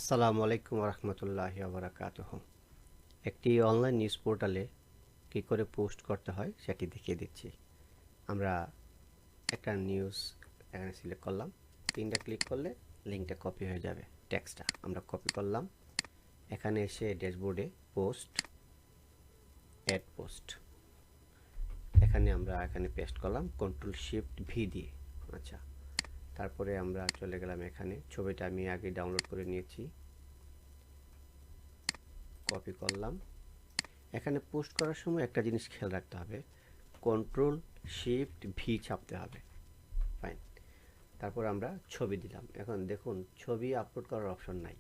আসসালামু আলাইকুম রহমতুল্লাহি ওয়া বারাকাতুহু। একটি অনলাইন নিউজ পোর্টালে কী করে পোস্ট করতে হয় সেটি দেখিয়ে দিচ্ছি। আমরা একটা নিউজ এখানে সিলেক্ট করলাম, তিনটা ক্লিক করলে লিঙ্কটা কপি হয়ে যাবে। টেক্সটটা আমরা কপি করলাম, এখানে এসে ড্যাশবোর্ডে পোস্ট, অ্যাড পোস্ট, এখানে আমরা পেস্ট করলাম কন্ট্রোল শিফট ভি দিয়ে। আচ্ছা, তারপরে আমরা চলে গেলাম এখানে, ছবিটা আমি আগে ডাউনলোড করে নিয়েছি, কপি করলাম। এখানে পোস্ট করার সময় একটা জিনিস খেয়াল রাখতে হবে, কন্ট্রোল শিফট ভি চাপতে হবে। ফাইন, তারপর আমরা ছবি দিলাম। এখন দেখুন ছবি আপলোড করার অপশন নাই,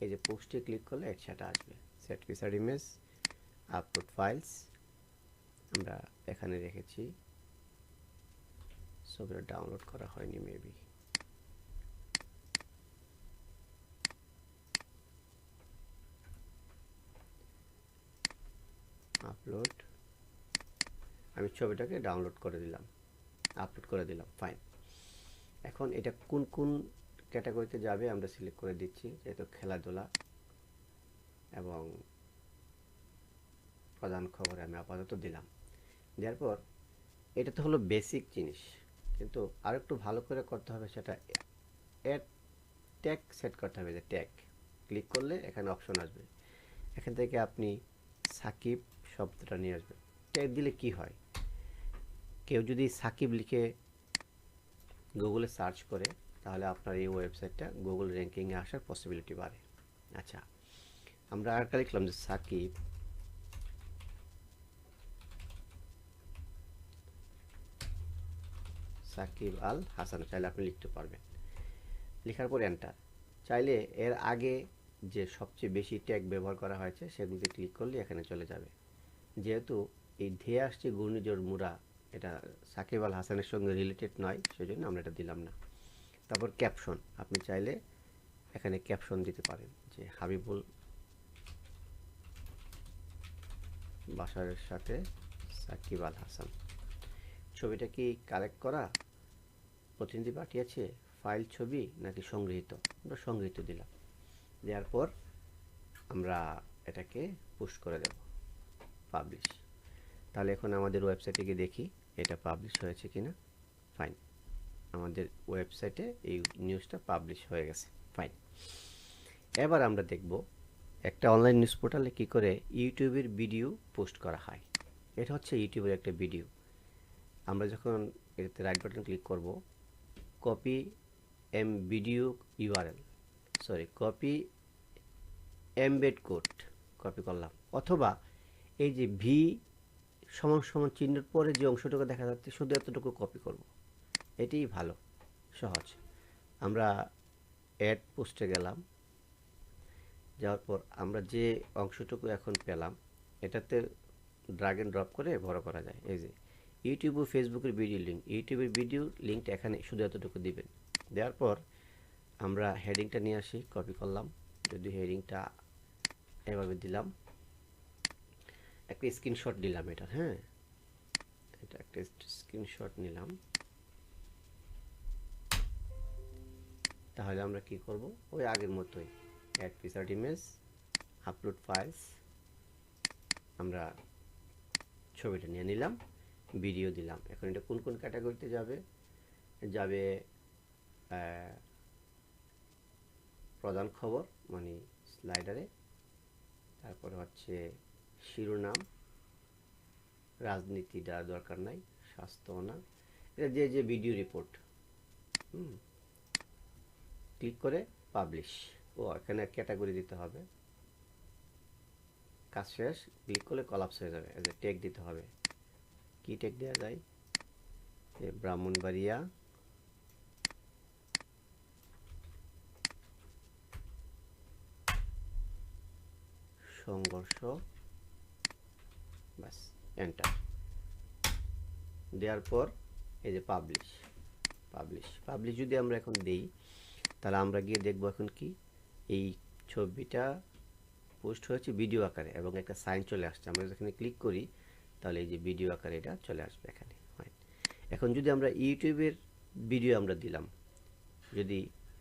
এই যে পোস্টে ক্লিক করলে সেটা আসবে। Set feature image, upload files, আমরা এখানে রেখেছি, ছবিটা ডাউনলোড করা হয়নি মেবি। আপলোড, আমি ছবিটাকে ডাউনলোড করে দিলাম, আপলোড করে দিলাম। ফাইন, এখন এটা কোন কোন ক্যাটাগরিতে যাবে আমরা সিলেক্ট করে দিচ্ছি, যেহেতু খেলাধুলা এবং প্রধান খবর আমি আপাতত দিলাম। দেওয়ার পর এটা তো হলো বেসিক জিনিস, কিন্তু আর একটু ভালো করে করতে হবে, সেটা অ্যাড ট্যাগ সেট করতে হবে। যে ট্যাগ ক্লিক করলে এখানে অপশন আসবে, এখান থেকে আপনি সাকিব শব্দটা নিয়ে আসবেন। ট্যাগ দিলে কি হয়, কেউ যদি সাকিব লিখে গুগলে সার্চ করে তাহলে আপনার এই ওয়েবসাইটটা গুগল র্যাঙ্কিংয়ে আসার পসিবিলিটি বাড়ে। আচ্ছা, আমরা আরেকটা লিখলাম যে সাকিব সাকিব আল হাসান, চাইলে আপনি লিখতে পারবেন। লেখার পর এন্টার, চাইলে এর আগে যে সবচেয়ে বেশি ট্যাগ ব্যবহার করা হয়েছে সেগুলিতে ক্লিক করলে এখানে চলে যাবে। যেহেতু এই ধেয়ে আসছে ঘূর্ণিঝড় মুরা, এটা সাকিব আল হাসানের সঙ্গে রিলেটেড নয়, সেজন্য আমরা এটা দিলাম না। তারপর ক্যাপশন, আপনি চাইলে এখানে ক্যাপশন দিতে পারেন যে হাবিবুল বাশারের সাথে সাকিব আল হাসান। ছবিটা কি কালেক্ট করা, প্রতিনিধি পাঠিয়েছে, ফাইল ছবি নাকি সংগৃহীত? আমরা সংগৃহীত দিলাম। দেওয়ার পর আমরা এটাকে পুশ করে দেব, পাবলিশ। তাহলে এখন আমাদের ওয়েবসাইটে গিয়ে দেখি এটা পাবলিশ হয়েছে কিনা। ফাইন, আমাদের ওয়েবসাইটে এই নিউজটা পাবলিশ হয়ে গেছে। ফাইন, এবার আমরা দেখব একটা অনলাইন নিউজ পোর্টালে কী করে ইউটিউবের ভিডিও পোস্ট করা হয়। এটা হচ্ছে ইউটিউবের একটা ভিডিও। আমরা যখন এটাতে রাইট বাটন ক্লিক করব, কপি এম video URL, copy embed code copy করলাম, অথবা এই যে ভি সমান সমান চিহ্নের পরে যে অংশটুকু দেখা যাচ্ছে শুধু এতটুকু কপি করব, এটাই ভালো, সহজ। আমরা অ্যাড পোস্টে গেলাম, যাওয়ার পর আমরা যে অংশটুকু এখন পেলাম এটাতে ড্রাগ এন্ড ড্রপ করে বড় করা যায়। এই যে ইউটিউব ও ফেসবুকের ভিডিও লিঙ্ক, ইউটিউবের ভিডিও লিঙ্কটা এখানে শুধু এতটুকু দিবেন। দেওয়ার পর আমরা হেডিংটা নিয়ে আসি, কপি করলাম, যদি হেডিংটা এভাবে দিলাম, একটা স্ক্রিনশট দিলাম এটা, হ্যাঁ এটা একটা স্ক্রিনশট নিলাম। তাহলে আমরা কি করব, ওই আগের মতোই add featured image, upload files, আমরা ছবিটা নিয়ে নিলাম, ভিডিও দিলাম। এখন এটা কোন কোন ক্যাটাগরিতে যাবে, যাবে প্রধান খবর মানে স্লাইডারে, তারপরে হচ্ছে শিরোনাম, রাজনীতিটা দরকার নাই, স্বাস্থ্য না, এটা যে যে ভিডিও রিপোর্ট। ক্লিক করে পাবলিশ, ও এখানে ক্যাটাগরি দিতে হবে, কাজ শেষ। ক্লিক করলে কলাপস হয়ে যাবে। এজ ট্যাগ দিতে হবে, কি ট্যাগ দেওয়া যায়, ব্রাহ্মণবাড়িয়া সংঘর্ষ, বাস এন্টার। দেওয়ার পর এই যে পাবলিশ, পাবলিশ যদি আমরা এখন দেই, তাহলে আমরা গিয়ে দেখব এখন কি এই ছবিটা পোস্ট হয়েছে ভিডিও আকারে এবং একটা সাইন চলে আসছে। আমরা যখন ক্লিক করি তাহলে এই যে ভিডিও আকারে এটা চলে আসবে এখানে। এখন যদি আমরা ইউটিউবের ভিডিও আমরা দিলাম, যদি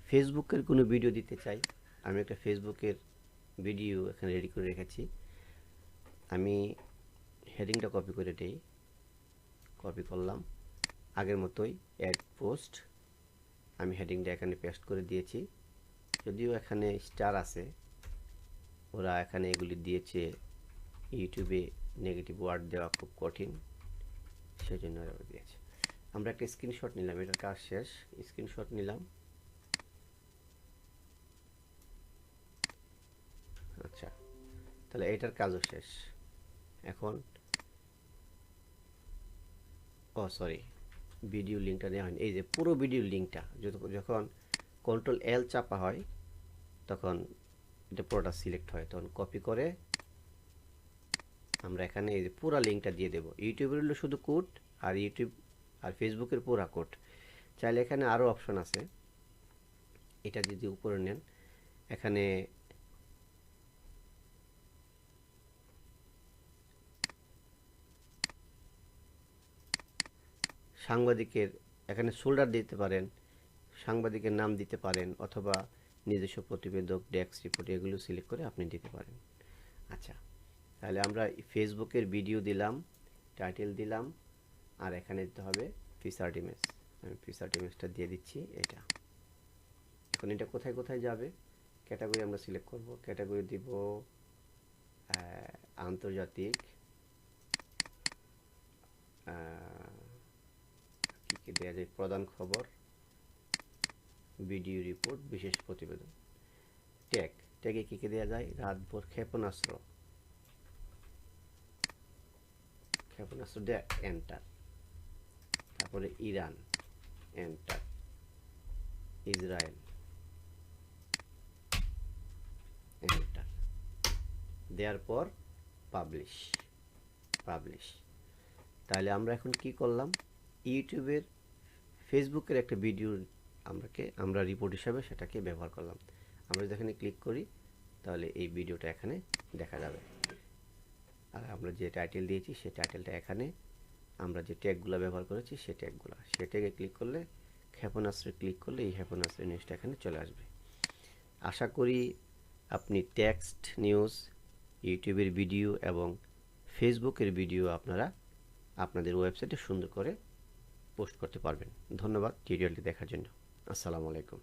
ফেসবুকের কোনো ভিডিও দিতে চাই, আমি একটা ফেসবুকের ভিডিও এখানে রেডি করে রেখেছি। আমি হেডিংটা কপি করে দেই, কপি করলাম, আগের মতোই অ্যাড পোস্ট, আমি হেডিংটা এখানে পেস্ট করে দিয়েছি। যদিও এখানে স্টার আছে, ওরা এখানে এগুলি দিয়েছে, ইউটিউবে নেগেটিভ ওয়ার্ড দেওয়া খুব কঠিন, সেজন্য ওরা দিয়েছে। আমরা একটা স্ক্রিনশট নিলাম, এটার কাজ শেষ, স্ক্রিনশট নিলাম। আচ্ছা, তাহলে এটার কাজও শেষ। এখন সরি, ভিডিও লিঙ্কটা দেওয়া হয়নি। এই যে পুরো ভিডিও লিঙ্কটা যখন কন্ট্রোল এল চাপা হয় তখন এটা পুরোটা সিলেক্ট হয়, তখন কপি করে আমরা এখানে এই যে পুরো লিঙ্কটা দিয়ে দেব। ইউটিউবের হলো শুধু কোড, আর ইউটিউব আর ফেসবুকের পুরো কোড। চাইলে এখানে আরও অপশন আছে, এটা যদি উপরে নেন, এখানে সাংবাদিকের, এখানে শোল্ডার দিতে পারেন, সাংবাদিকের নাম দিতে পারেন, অথবা নিজস্ব প্রতিবেদক, ডেস্ক রিপোর্ট, এগুলো সিলেক্ট করে আপনি দিতে পারেন। আচ্ছা, তাহলে আমরা ফেসবুকের ভিডিও দিলাম, টাইটেল দিলাম, আর এখানে দিতে হবে ফিচার্ড ইমেজ। আমি ফিচার্ড ইমেজটা দিয়ে দিচ্ছি এটা। এখন এটা কোথায় কোথায় যাবে, ক্যাটাগরি আমরা সিলেক্ট করব, ক্যাটাগরি দিব আন্তর্জাতিক, কী দেওয়া যায়, প্রধান খবর, ভিডিও রিপোর্ট, বিশেষ প্রতিবেদন। ট্যাগে কী কী দেওয়া যায়, রাতভর ক্ষেপণাস্ত্র, দেয়া এন্টার, তারপরে ইরান এন্টার, ইসরায়েল এন্টার, দেওয়ার পর পাবলিশ। তাহলে আমরা এখন কি করলাম, ইউটিউবের ফেসবুকের একটা ভিডিও আমরা রিপোর্ট হিসাবে সেটাকে ব্যবহার করলাম। আমরা যদি এখানে ক্লিক করি তাহলে এই ভিডিওটা এখানে দেখা যাবে, আর আমরা যে টাইটেল দিয়েছি সেই টাইটেলটা এখানে, আমরা যে ট্যাগগুলো ব্যবহার করেছি সেই ট্যাগে ক্লিক করলে, ক্ষেপণাস্ত্রে ক্লিক করলে এই ক্ষেপণাস্ত্রের নিউজটা এখানে চলে আসবে। আশা করি আপনি টেক্সট নিউজ, ইউটিউবের ভিডিও এবং ফেসবুকের ভিডিও আপনারা আপনাদের ওয়েবসাইটে সুন্দর করে পোস্ট করতে পারবেন। ধন্যবাদ টিউটোরিয়ালটি দেখার জন্য। আসসালামু আলাইকুম।